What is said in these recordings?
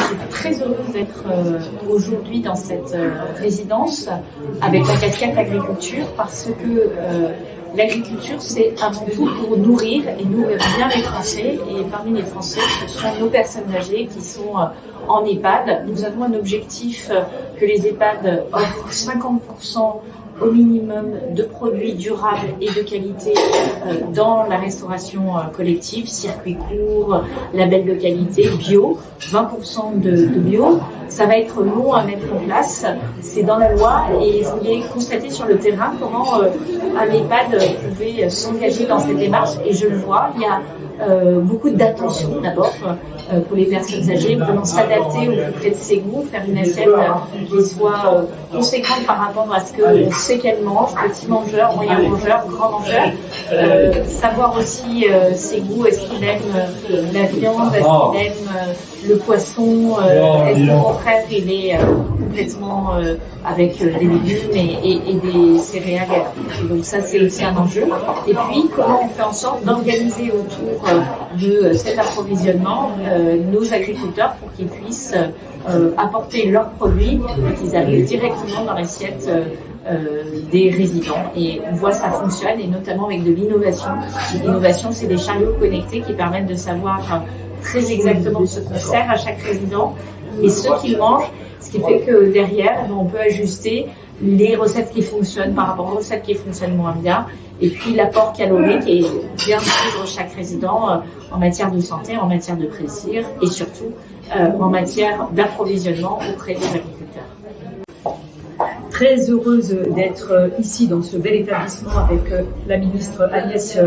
suis très heureuse d'être aujourd'hui dans cette résidence avec la casquette agriculture parce que l'agriculture, c'est avant tout pour nourrir et nourrir bien les Français. Et parmi les Français, ce sont nos personnes âgées qui sont en EHPAD. Nous avons un objectif que les EHPAD offrent 50% au minimum de produits durables et de qualité dans la restauration collective, circuit court, label de qualité, bio, 20% de bio. Ça va être long à mettre en place, c'est dans la loi et je voulais constater sur le terrain comment un EHPAD pouvait s'engager dans cette démarche et je le vois, il y a beaucoup d'attention d'abord pour les personnes âgées, vraiment s'adapter au plus près de ses goûts, faire une assiette qui soit conséquente par rapport à ce qu'on sait qu'elle mange, petit mangeur, moyen mangeur, grand mangeur, savoir aussi ses goûts, est-ce qu'il aime la viande, est-ce qu'il aime le poisson, est-ce qu'au contraire il est complètement avec des légumes et des céréales. Et donc ça c'est aussi un enjeu. Et puis comment on fait en sorte d'organiser autour de cet approvisionnement nos agriculteurs pour qu'ils puissent apporter leurs produits et qu'ils arrivent directement dans l'assiette des résidents. Et on voit ça fonctionne et notamment avec de l'innovation. L'innovation, c'est des chariots connectés qui permettent de savoir très exactement ce qu'on sert à chaque résident et ce qu'ils mangent, ce qui fait que derrière, on peut ajuster les recettes qui fonctionnent par rapport aux recettes qui fonctionnent moins bien et puis l'apport calorique et bien suivre chaque résident en matière de santé, en matière de plaisir et surtout en matière d'approvisionnement auprès des agriculteurs. Très heureuse d'être ici dans ce bel établissement avec la ministre Agnès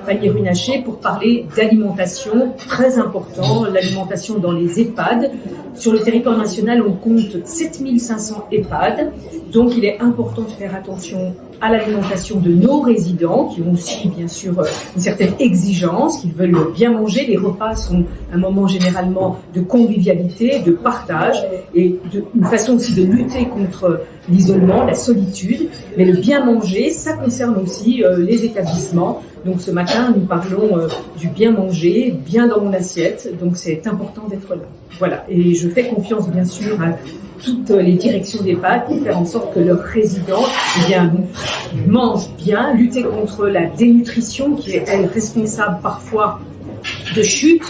Pannier-Runacher pour parler d'alimentation, très important, l'alimentation dans les EHPAD. Sur le territoire national, on compte 7500 EHPAD, donc il est important de faire attention à l'alimentation de nos résidents qui ont aussi bien sûr une certaine exigence, qui veulent bien manger. Les repas sont un moment généralement de convivialité, de partage et une façon aussi de lutter contre l'isolement, la solitude. Mais le bien manger, ça concerne aussi les établissements. Donc ce matin, nous parlons du bien manger, bien dans mon assiette. Donc c'est important d'être là. Voilà. Et je fais confiance bien sûr à toutes les directions d'EHPAD pour faire en sorte que leurs résidents mangent bien, lutter contre la dénutrition qui est elle responsable parfois de chute.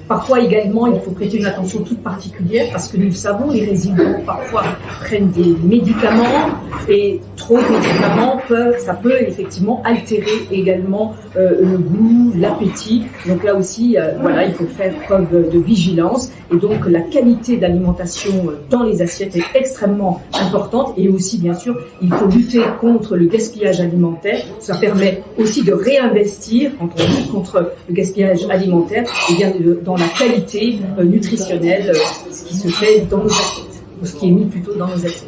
Parfois également, il faut prêter une attention toute particulière parce que nous savons, les résidents parfois prennent des médicaments et trop de médicaments ça peut effectivement altérer également le goût, l'appétit. Donc là aussi, voilà, il faut faire preuve de vigilance et donc la qualité d'alimentation dans les assiettes est extrêmement importante et aussi bien sûr, il faut lutter contre le gaspillage alimentaire. Ça permet aussi de réinvestir quand on lutte contre le gaspillage alimentaire et bien dans la qualité nutritionnelle, ce qui se fait dans nos assiettes, ou ce qui est mis plutôt dans nos assiettes.